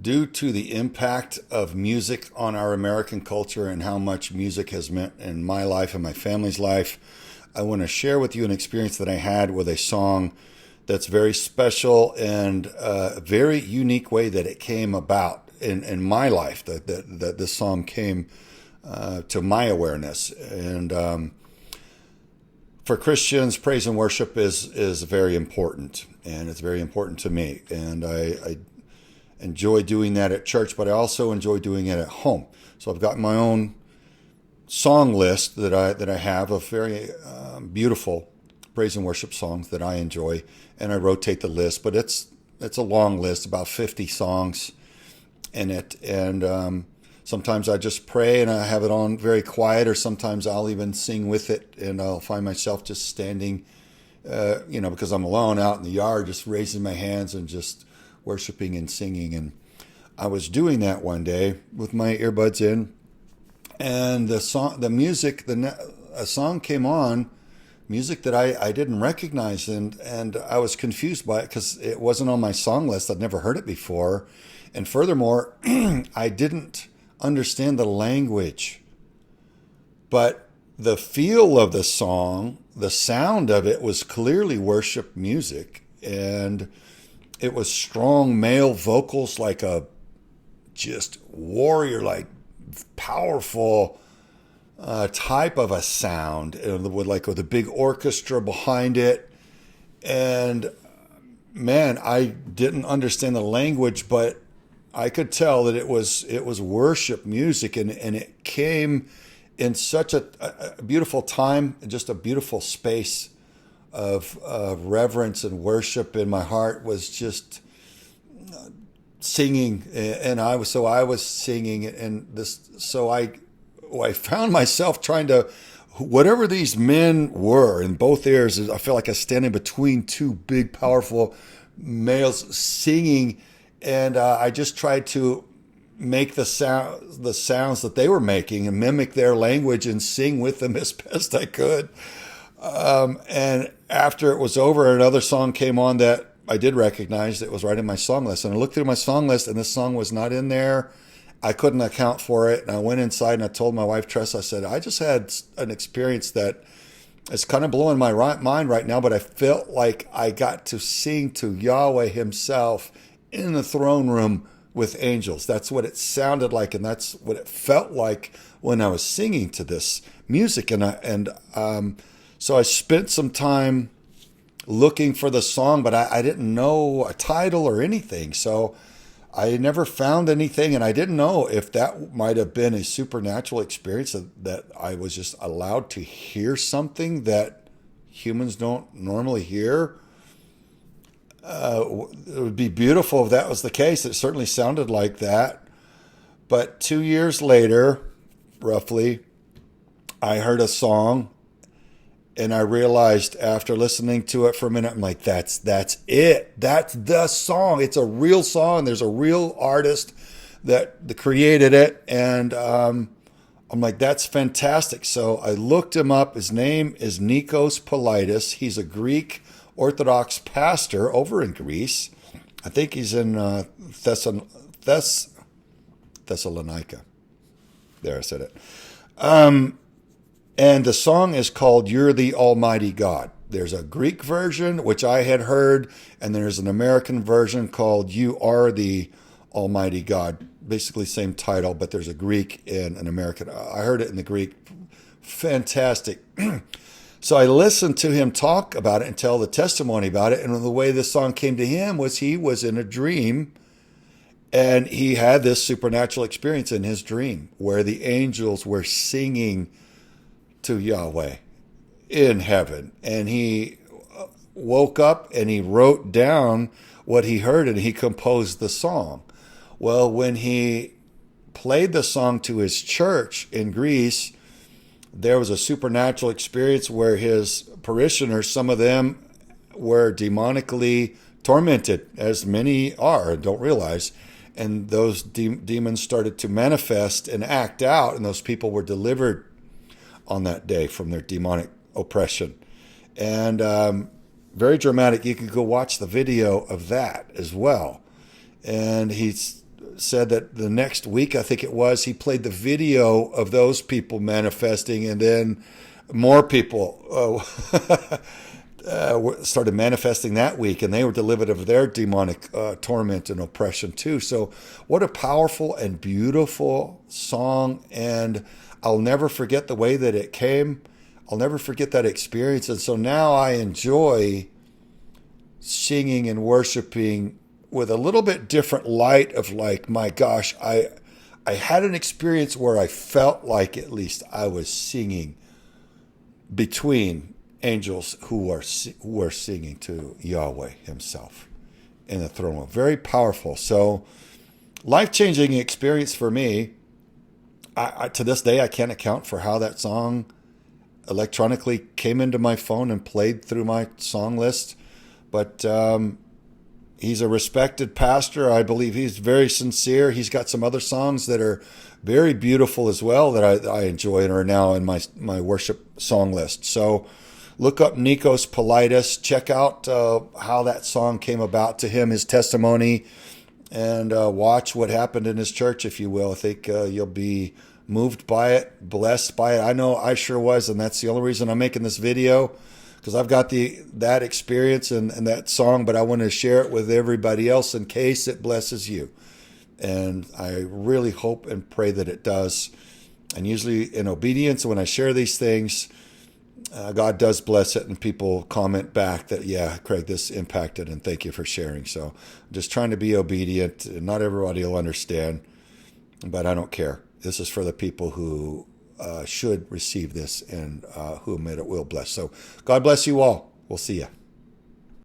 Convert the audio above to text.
due to the impact of music on our American culture and how much music has meant in my life and my family's life, I want to share with you an experience that I had with a song that's very special and a very unique way that it came about in my life, that this song came to my awareness. And for Christians, praise and worship is very important, and it's very important to me. And I enjoy doing that at church, but I also enjoy doing it at home. So I've got my own song list that I have of very beautiful praise and worship songs that I enjoy, and I rotate the list. But it's a long list, about 50 songs in it, and sometimes I just pray and I have it on very quiet, or sometimes I'll even sing with it, and I'll find myself just standing, because I'm alone out in the yard, just raising my hands and just worshiping and singing. And I was doing that one day with my earbuds in, and a song came on, music that I didn't recognize, and I was confused by it because it wasn't on my song list. I'd never heard it before, and furthermore, I didn't understand the language, but the feel of the song, the sound of it was clearly worship music, and it was strong male vocals, like a just warrior, like powerful type of a sound, with a big orchestra behind it. And man, I didn't understand the language, but I could tell that it was worship music, and it came in such a beautiful time, just a beautiful space of reverence and worship. And my heart was just singing, and I was singing, and I found myself trying to, whatever these men were in both ears, I felt like I was standing between two big, powerful males singing. And I just tried to make the sounds that they were making and mimic their language and sing with them as best I could. And after it was over, another song came on that I did recognize that was right in my song list. And I looked through my song list, and this song was not in there. I couldn't account for it. And I went inside and I told my wife, Tress, I said, I just had an experience that is kind of blowing my mind right now, but I felt like I got to sing to Yahweh himself in the throne room with angels. That's what it sounded like, and that's what it felt like when I was singing to this music. So I spent some time looking for the song, but I didn't know a title or anything. So I never found anything, and I didn't know if that might have been a supernatural experience, that I was just allowed to hear something that humans don't normally hear. It would be beautiful if that was the case. It certainly sounded like that. But 2 years later, roughly, I heard a song, and I realized after listening to it for a minute, I'm like, that's it. That's the song. It's a real song. There's a real artist that created it. And I'm like, that's fantastic. So I looked him up. His name is Nikos Politis. He's a Greek Orthodox pastor over in Greece. I think he's in Thessalonica. There, I said it. And the song is called You're the Almighty God. There's a Greek version, which I had heard, and there's an American version called You Are the Almighty God. Basically same title, but there's a Greek and an American. I heard it in the Greek. Fantastic. So I listened to him talk about it and tell the testimony about it. And the way this song came to him was he was in a dream, and he had this supernatural experience in his dream where the angels were singing to Yahweh in heaven. And he woke up and he wrote down what he heard, and he composed the song. Well, when he played the song to his church in Greece, there was a supernatural experience where his parishioners, some of them were demonically tormented, as many are and don't realize. And those demons started to manifest and act out, and those people were delivered on that day from their demonic oppression. And very dramatic. You can go watch the video of that as well. And he's said that the next week, I think it was, he played the video of those people manifesting, and then more people started manifesting that week, and they were delivered of their demonic torment and oppression too. So what a powerful and beautiful song, and I'll never forget the way that it came. I'll never forget that experience. And so now I enjoy singing and worshiping with a little bit different light of like, my gosh, I had an experience where I felt like at least I was singing between angels who were singing to Yahweh himself in the throne room. Very powerful. So life-changing experience for me. I to this day, I can't account for how that song electronically came into my phone and played through my song list. But he's a respected pastor. I believe he's very sincere. He's got some other songs that are very beautiful as well that I enjoy and are now in my worship song list. So look up Nikos Politis. Check out how that song came about to him, his testimony, and watch what happened in his church, if you will. I think you'll be moved by it, blessed by it. I know I sure was, and that's the only reason I'm making this video, because I've got that experience and that song, but I want to share it with everybody else in case it blesses you. And I really hope and pray that it does. And usually in obedience, when I share these things, God does bless it, and people comment back that, yeah, Craig, this impacted, and thank you for sharing. So I'm just trying to be obedient. Not everybody will understand, but I don't care. This is for the people who should receive this and whom it will bless. So God bless you all. We'll see you.